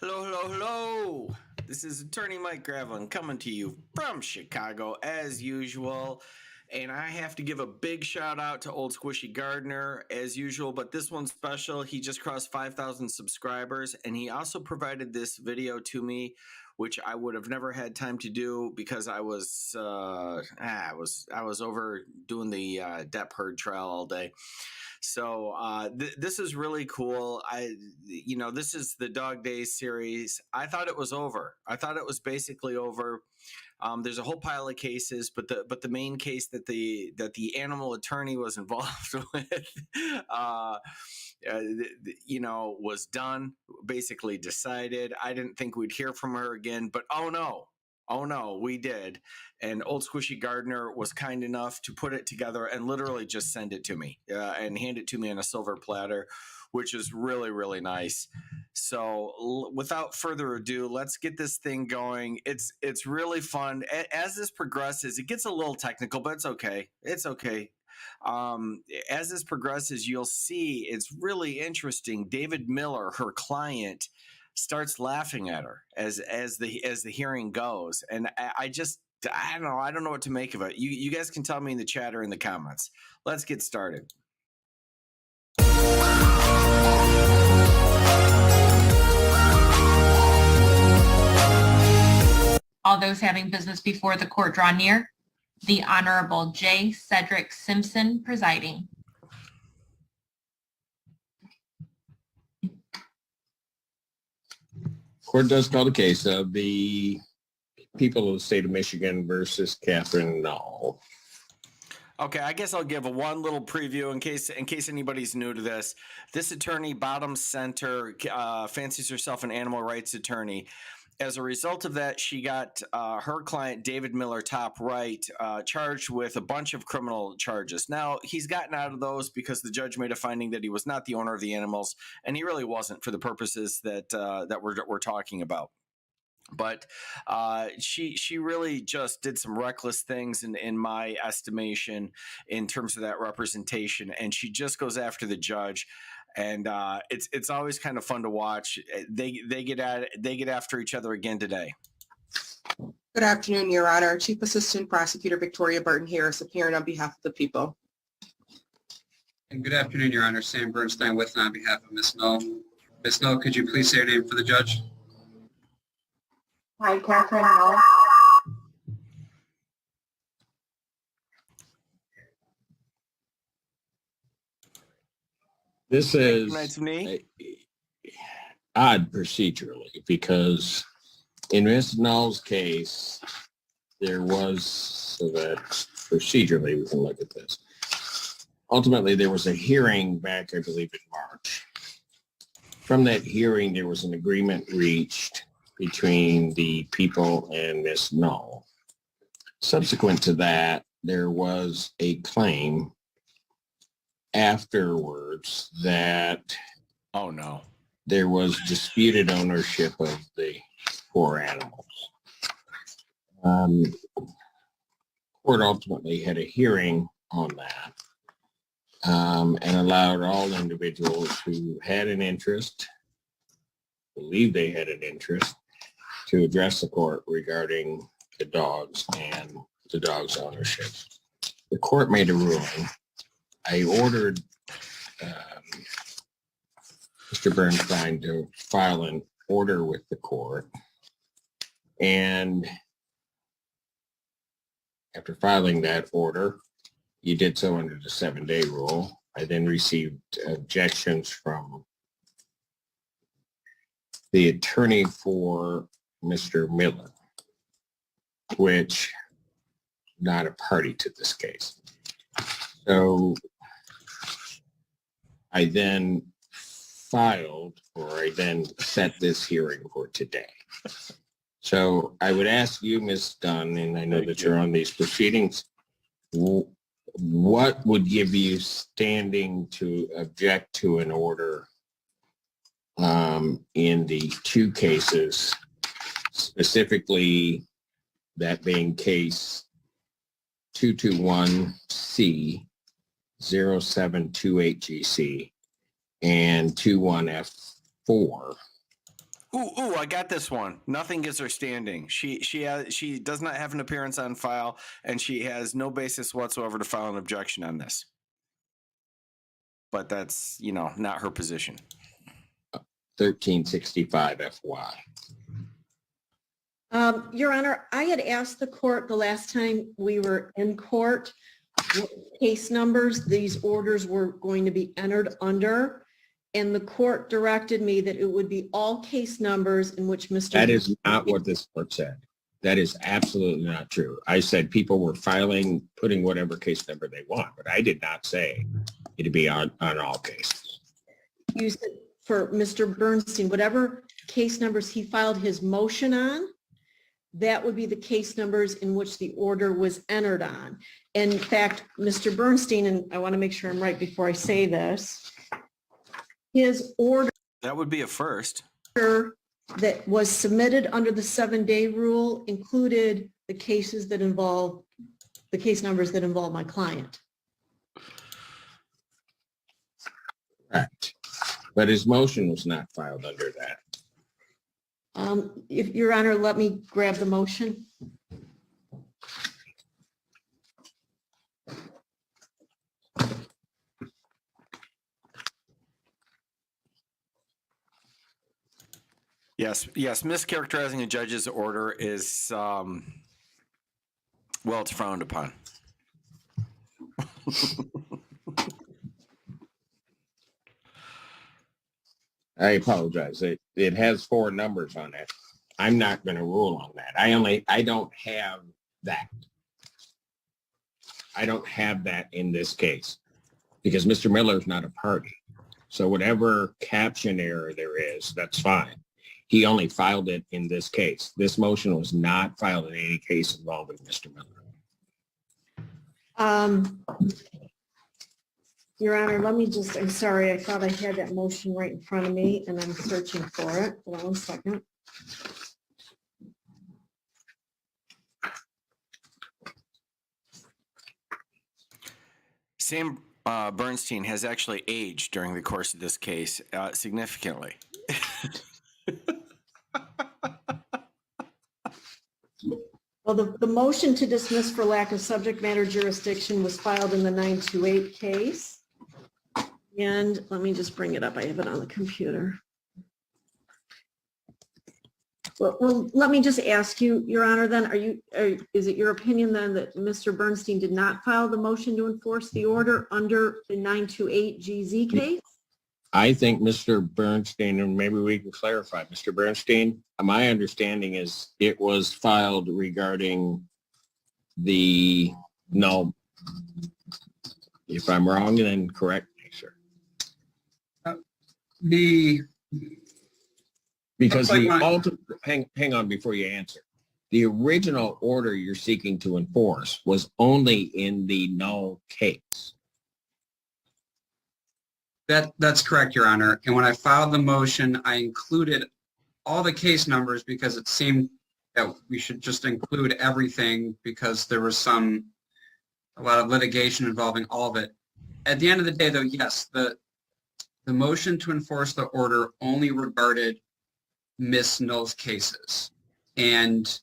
Hello, hello, hello. This is Attorney Mike Gravelin coming to you from Chicago as usual. And I have to give a big shout out to Old Squishy Gardner as usual, but this one's special. He just crossed 5,000 subscribers, and he also provided this video to me, which I would have never had time to do because I was over doing the Depp Heard trial all day. So this is really cool. This is the Dog Days series. I thought it was over. I thought it was basically over. There's a whole pile of cases, but the main case that the animal attorney was involved with, was done. Basically decided. I didn't think we'd hear from her again, but oh no, we did. And Old Squishy Gardner was kind enough to put it together and literally just send it to me and hand it to me on a silver platter, which is really, really nice. So without further ado, let's get this thing going. It's really fun. As this progresses, it gets a little technical, but it's okay. It's okay. As this progresses, you'll see it's really interesting. David Miller, her client, starts laughing at her as the hearing goes, and I don't know what to make of it. You guys can tell me in the chat or in the comments. Let's get started. All those having business before the court draw near. The Honorable J. Cedric Simpson presiding. Court does call the case of the people of the state of Michigan versus Catherine Null. Okay, I guess I'll give one little preview in case anybody's new to this. This attorney, bottom center, fancies herself an animal rights attorney. As a result of that, she got her client, David Miller, top right, charged with a bunch of criminal charges. Now, he's gotten out of those because the judge made a finding that he was not the owner of the animals, and he really wasn't for the purposes that we're talking about. But she really just did some reckless things in my estimation in terms of that representation, and she just goes after the judge. And it's always kind of fun to watch. They get after each other again today. Good afternoon, Your Honor. Chief Assistant Prosecutor Victoria Burton Harris, appearing on behalf of the people. And good afternoon, Your Honor. Sam Bernstein with on behalf of Ms. Null. Ms. Null, could you please say your name for the judge? Hi, Catherine Null. This is odd procedurally because in Ms. Null's case, there was, so that procedurally we can look at this. Ultimately, there was a hearing back, I believe, in March. From that hearing, there was an agreement reached between the people and Ms. Null. Subsequent to that, there was a claim afterwards that there was disputed ownership of the poor animals. Court ultimately had a hearing on that and allowed all individuals who had an interest, believed they had an interest, to address the court regarding the dogs and the dogs' ownership. The court made a ruling. I ordered Mr. Bernstein to file an order with the court. And after filing that order, you did so under the 7-day rule. I then received objections from the attorney for Mr. Miller, which not a party to this case. So I then set this hearing for today. So I would ask you, Ms. Dunn, and I know that you're on these proceedings, what would give you standing to object to an order in the two cases, specifically that being case 221C 0728GC and 21F4 Ooh, I got this one. Nothing gives her standing. She does not have an appearance on file, and she has no basis whatsoever to file an objection on this. But that's, not her position. 1365 FY. Your Honor, I had asked the court the last time we were in court what case numbers these orders were going to be entered under, and the court directed me that it would be all case numbers in which Mr. That is not what this court said. That is absolutely not true. I said people were putting whatever case number they want, but I did not say it'd be on all cases. You said for Mr. Bernstein, whatever case numbers he filed his motion on, that would be the case numbers in which the order was entered on. In fact, Mr. Bernstein, and I want to make sure I'm right before I say this, his order That would be a first. that was submitted under the 7-day rule included the case numbers that involve my client. Correct. But his motion was not filed under that. If Your Honor, let me grab the motion. Yes, mischaracterizing a judge's order is, it's frowned upon. I apologize. It has 4 numbers on it. I'm not going to rule on that. I don't have that. I don't have that in this case because Mr. Miller is not a party. So whatever caption error there is, that's fine. He only filed it in this case. This motion was not filed in any case involving Mr. Miller. Your Honor, I'm sorry, I thought I had that motion right in front of me and I'm searching for it. Hold on 1 second. Sam Bernstein has actually aged during the course of this case significantly. Well, the motion to dismiss for lack of subject matter jurisdiction was filed in the 928 case. And let me just bring it up. I have it on the computer. Well, let me just ask you, Your Honor, then, is it your opinion then that Mr. Bernstein did not file the motion to enforce the order under the 928 GZ case? I think Mr. Bernstein, and maybe we can clarify, Mr. Bernstein, my understanding is it was filed regarding the, no, if I'm wrong, then correct me, sir. Because the ultimate, hang on before you answer. The original order you're seeking to enforce was only in the null case. That's correct, Your Honor. And when I filed the motion, I included all the case numbers because it seemed that we should just include everything because there was a lot of litigation involving all of it. At the end of the day, though, yes, the motion to enforce the order only regarded Ms. Null's cases. And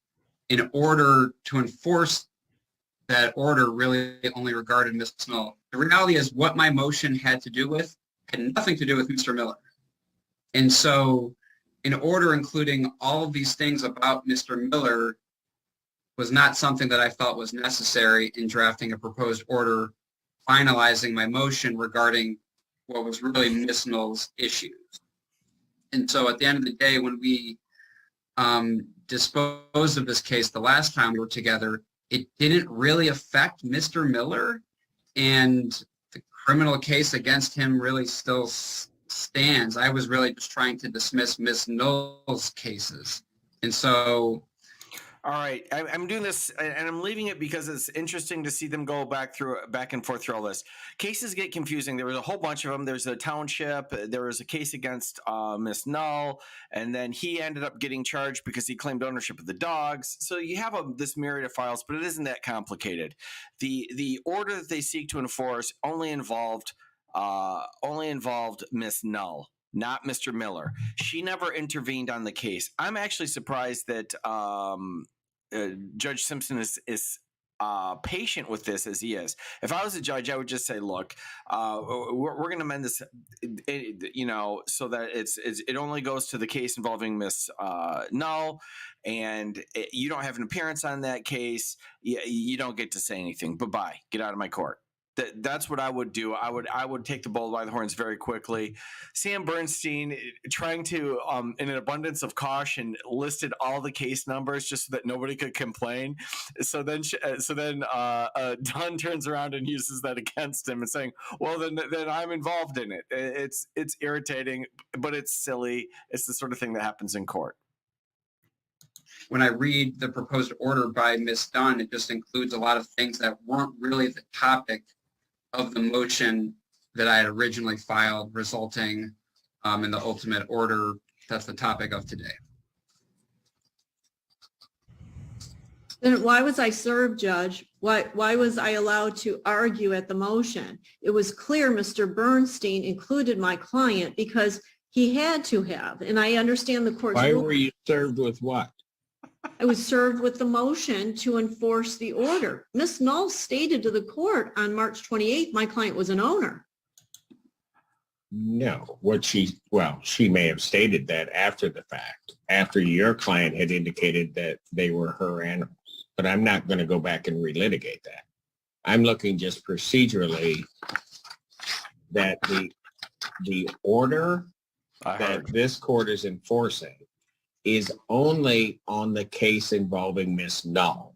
in order to enforce that order really only regarded Ms. Null. The reality is what my motion had to do with had nothing to do with Mr. Miller. And so in order including all of these things about Mr. Miller was not something that I felt was necessary in drafting a proposed order, finalizing my motion regarding what was really Ms. Null's issues. And so at the end of the day, when we disposed of this case the last time we were together, it didn't really affect Mr. Miller, and the criminal case against him really still stands. I was really just trying to dismiss Ms. Null's cases. And so... All right, I'm doing this, and I'm leaving it because it's interesting to see them go back and forth through all this. Cases get confusing. There was a whole bunch of them. There's a township. There was a case against Miss Null, and then he ended up getting charged because he claimed ownership of the dogs. So you have this myriad of files, but it isn't that complicated. The order that they seek to enforce only involved Miss Null. not Mr. Miller. She never intervened on the case. I'm actually surprised that Judge Simpson is patient with this as he is. If I was a judge, I would just say, look, we're going to amend this, so that it only goes to the case involving Miss Null, and you don't have an appearance on that case. You don't get to say anything. Bye-bye. Get out of my court. That's what I would do. I would take the bull by the horns very quickly. Sam Bernstein, trying to, in an abundance of caution, listed all the case numbers just so that nobody could complain. So then Dunn turns around and uses that against him and saying, "Well, then I'm involved in it." It's irritating, but it's silly. It's the sort of thing that happens in court. When I read the proposed order by Ms. Dunn, it just includes a lot of things that weren't really the topic of the motion that I had originally filed, resulting in the ultimate order that's the topic of today. Then why was I served, Judge? Why was I allowed to argue at the motion? It was clear Mr. Bernstein included my client because he had to have, and I understand the court's Why rule. were you served with what? I was served with the motion to enforce the order. Ms. Null stated to the court on March 28th, my client was an owner. No, she may have stated that after the fact, after your client had indicated that they were her animals, but I'm not going to go back and relitigate that. I'm looking just procedurally that the order that this court is enforcing is only on the case involving Miss Null.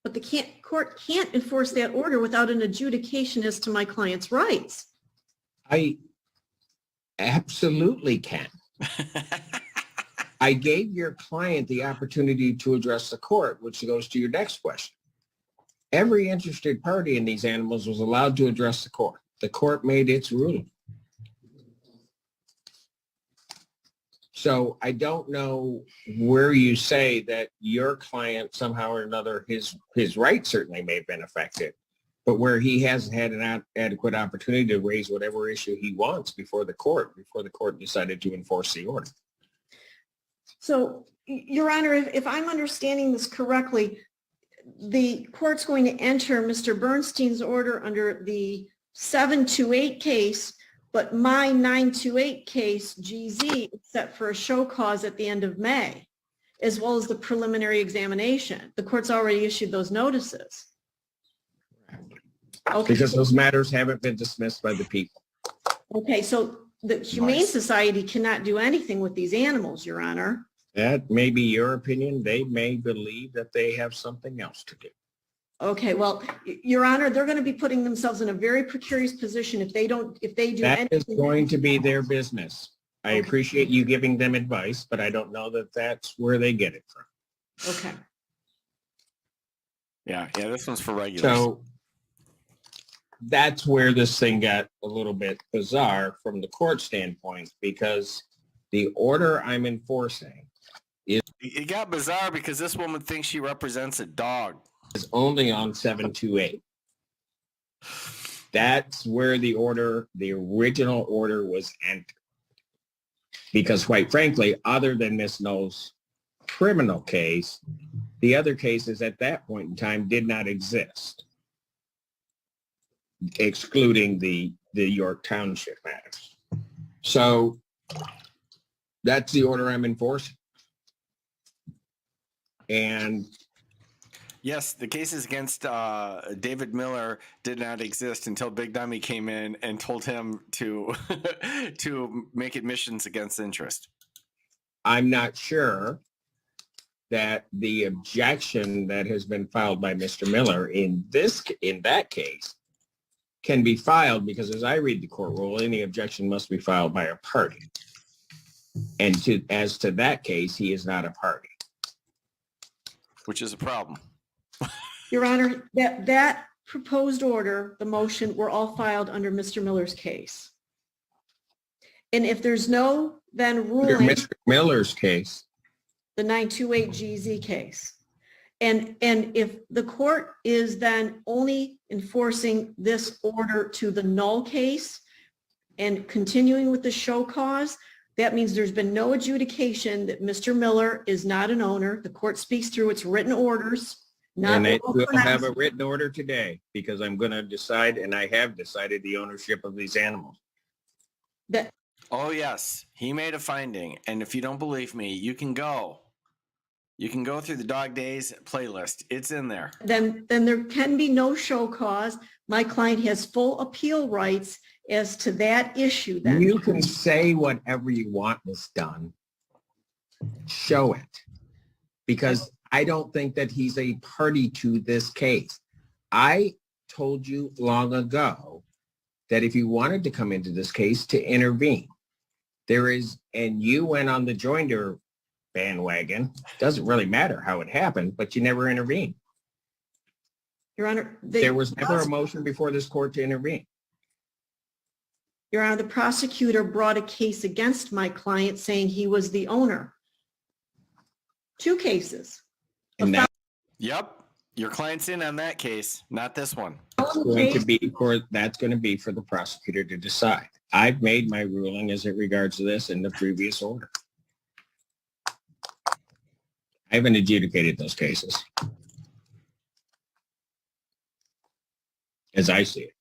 But the court can't enforce that order without an adjudication as to my client's rights. I absolutely can. I gave your client the opportunity to address the court, which goes to your next question. Every interested party in these animals was allowed to address the court. The court made its ruling. So I don't know where you say that your client somehow or another, his rights certainly may have been affected, but where he hasn't had an adequate opportunity to raise whatever issue he wants before the court decided to enforce the order. So, Your Honor, if I'm understanding this correctly, the court's going to enter Mr. Bernstein's order under the 728 case, but my 928 case, GZ, is set for a show cause at the end of May, as well as the preliminary examination. The court's already issued those notices. Okay. Because those matters haven't been dismissed by the people. Okay, so the Humane Society cannot do anything with these animals, Your Honor. That may be your opinion. They may believe that they have something else to do. Okay, well, Your Honor, they're going to be putting themselves in a very precarious position if they do That anything. is going to be their business. I Okay. appreciate you giving them advice, but I don't know that that's where they get it from. Okay. Yeah, this one's for regulars. So that's where this thing got a little bit bizarre from the court standpoint, because the order I'm enforcing It got bizarre because this woman thinks she represents a dog. is only on 728. That's where the original order was entered. Because quite frankly, other than Miss Null's criminal case, the other cases at that point in time did not exist, excluding the York Township matters. So that's the order I'm enforcing. And Yes, the cases against David Miller did not exist until Big Dummy came in and told him to to make admissions against interest. I'm not sure that the objection that has been filed by Mr. Miller in that case can be filed, because as I read the court rule, any objection must be filed by a party. And as to that case, he is not a party. Which is a problem. Your Honor, that proposed order, the motion, were all filed under Mr. Miller's case. And if there's no then Under ruling, Mr. Miller's case, the 928 GZ case. And if the court is then only enforcing this order to the Null case, And continuing with the show cause, that means there's been no adjudication that Mr. Miller is not an owner. The court speaks through its written orders. Not And it oral will have a pronouncement. written order today because I'm going to decide, and I have decided, the ownership of these animals. That, Oh, yes. He made a finding. And if you don't believe me, you can go. You can go through the Dog Days playlist. It's in there. then there can be no show cause. My client has full appeal rights as to that issue then. You can say whatever you want, Ms. Dunn. Show it. Because I don't think that he's a party to this case. I told you long ago that if you wanted to come into this case, to intervene. And you went on the joinder bandwagon. Doesn't really matter how it happened, but you never intervened. Your Honor, There was never a motion before this court to intervene. Your Honor, the prosecutor brought a case against my client saying he was the owner. 2 cases. And that's Yep. Your client's in on that case, not this one. going to be for the prosecutor to decide. I've made my ruling as it regards to this in the previous order. I haven't adjudicated those cases, as I see it.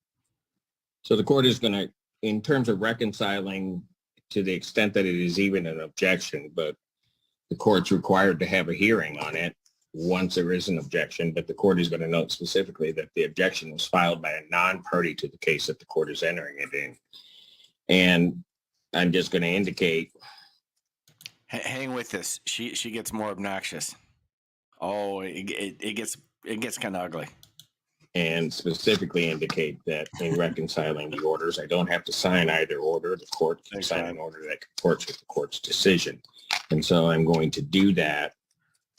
So the court is going to, in terms of reconciling, to the extent that it is even an objection, but the court's required to have a hearing on it once there is an objection, but the court is going to note specifically that the objection was filed by a non-party to the case that the court is entering it in. And I'm just going to indicate. Hang with this. She gets more obnoxious. Oh, it gets kind of ugly. And specifically indicate that in reconciling the orders, I don't have to sign either order. The court can sign an order that comports with the court's decision. And so I'm going to do that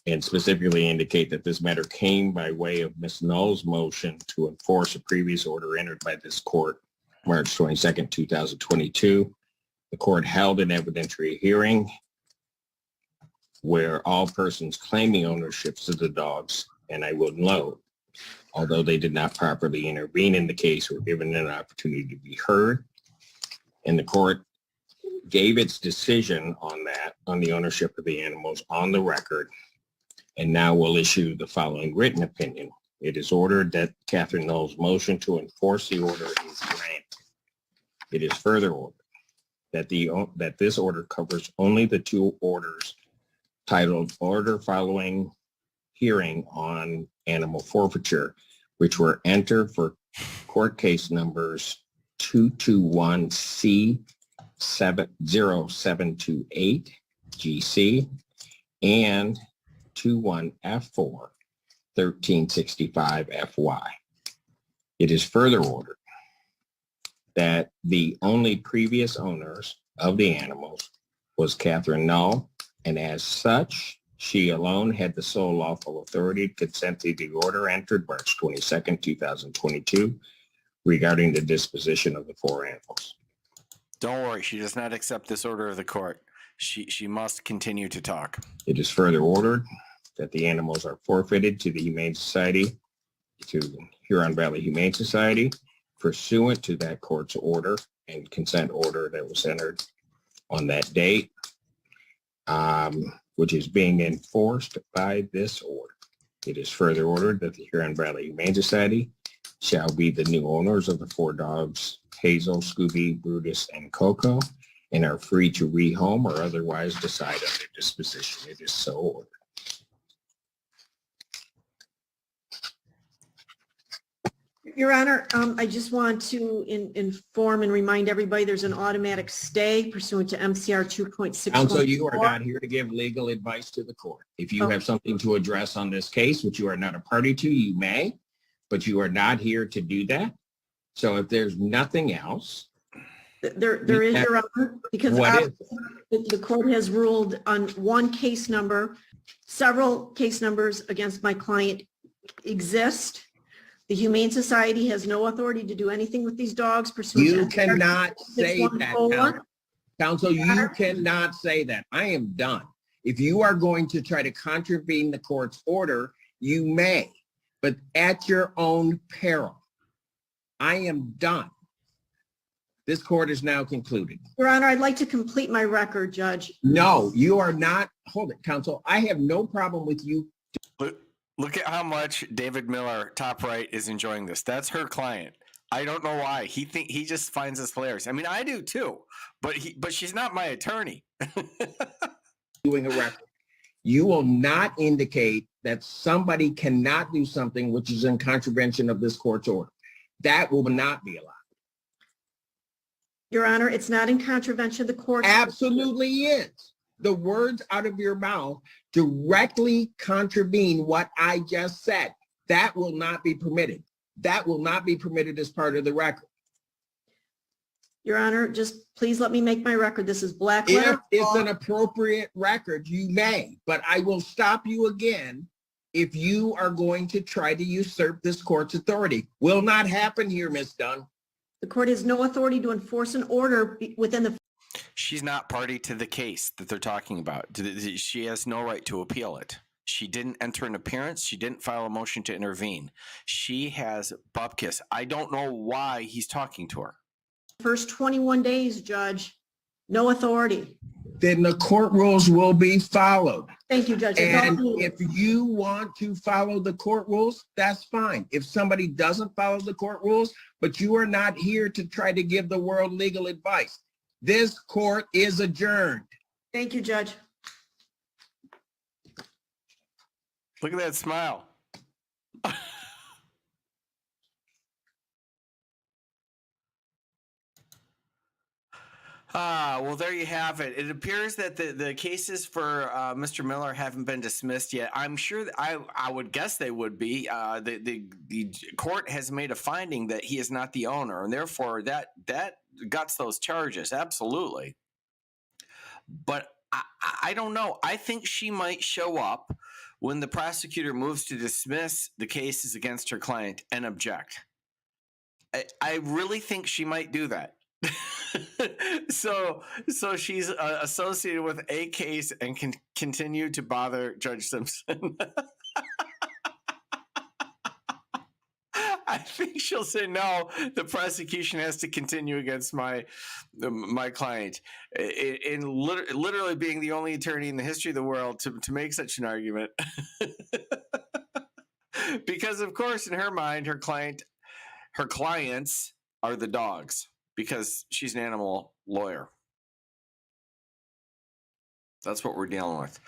and specifically indicate that this matter came by way of Ms. Null's motion to enforce a previous order entered by this court March 22nd, 2022. The court held an evidentiary hearing where all persons claiming ownerships of the dogs, and I will note, although they did not properly intervene in the case, were given an opportunity to be heard. And the court gave its decision on that, on the ownership of the animals, on the record, and now will issue the following written opinion. It is ordered that Catherine Null's motion to enforce the order is granted. It is further ordered that this order covers only the 2 orders titled Order Following Hearing on Animal Forfeiture, which were entered for court case numbers 221C0728 GC and 21F4 1365 FY. It is further ordered that the only previous owners of the animals was Catherine Null, and as such, she alone had the sole lawful authority to consent to the order entered March 22nd, 2022 regarding the disposition of the 4 animals. Don't worry. She does not accept this order of the court. She must continue to talk. It is further ordered that the animals are forfeited to the Humane Society, to Huron Valley Humane Society, pursuant to that court's order and consent order that was entered on that date, which is being enforced by this order. It is further ordered that the Huron Valley Humane Society shall be the new owners of the 4 dogs, Hazel, Scooby, Brutus, and Coco, and are free to rehome or otherwise decide on their disposition. It is so ordered. Your Honor, I just want to inform and remind everybody there's an automatic stay pursuant to MCR 2.6. Counsel, you are not here to give legal advice to the court. If you have something to address on this case, which you are not a party to, you may, but you are not here to do that. So if there's nothing else. There is, Your Honor, because the court has ruled on 1 case number. Several case numbers against my client exist. The Humane Society has no authority to do anything with these dogs pursuant to. You cannot say that, 614. Counsel, you cannot say that. I am done. If you are going to try to contravene the court's order, you may, but at your own peril. I am done. This court is now concluded. Your Honor, I'd like to complete my record, Judge. No, you are not. Hold it, counsel. I have no problem with you. Look at how much David Miller, top right, is enjoying this. That's her client. I don't know why. He just finds this hilarious. I mean, I do too, but she's not my attorney. Doing a record. You will not indicate that somebody cannot do something which is in contravention of this court's order. That will not be allowed. Your Honor, it's not in contravention of the court. Absolutely is. The words out of your mouth directly contravene what I just said. That will not be permitted. That will not be permitted as part of the record. Your Honor, just please let me make my record. This is black If letter. it's an appropriate record, you may, but I will stop you again if you are going to try to usurp this court's authority. Will not happen here, Ms. Dunn. The court has no authority to enforce an order within the. She's not party to the case that they're talking about. She has no right to appeal it. She didn't enter an appearance. She didn't file a motion to intervene. She has bupkis. I don't know why he's talking to her. First 21 days, Judge, no authority. Then the court rules will be followed. Thank you, Judge. And if you want to follow the court rules, that's fine. If somebody doesn't follow the court rules, but you are not here to try to give the world legal advice, this court is adjourned. Thank you, Judge. Look at that smile. Well, there you have it. It appears that the cases for Mr. Miller haven't been dismissed yet. I'm sure that I would guess they would be. The court has made a finding that he is not the owner, and therefore that guts those charges. Absolutely. But I don't know. I think she might show up when the prosecutor moves to dismiss the cases against her client and object. I really think she might do that. So she's associated with a case and can continue to bother Judge Simpson. I think she'll say no. The prosecution has to continue against my client. In literally being the only attorney in the history of the world to make such an argument, because of course in her mind her clients are the dogs. Because she's an animal lawyer. That's what we're dealing with.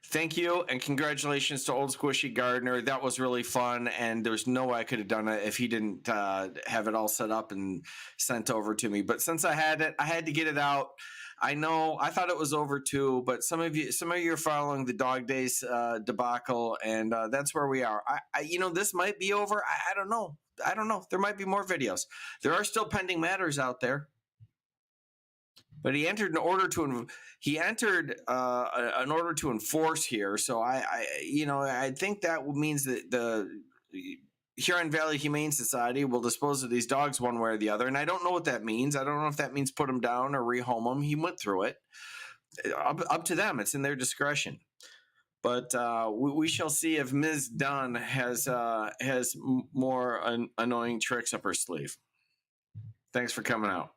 Thank you, and congratulations to Old Squishy Gardner. That was really fun, and there's no way I could have done it if he didn't have it all set up and sent over to me. But since I had it, I had to get it out. I know I thought it was over too, but some of you are following the Dog Days debacle, and that's where we are. This might be over. I don't know. There might be more videos. There are still pending matters out there. But he entered an order to enforce here. So I think that means that the Huron Valley Humane Society will dispose of these dogs one way or the other. And I don't know what that means. I don't know if that means put them down or rehome them. He went through it. Up to them. It's in their discretion. But we shall see if Ms. Dunn has more annoying tricks up her sleeve. Thanks for coming out.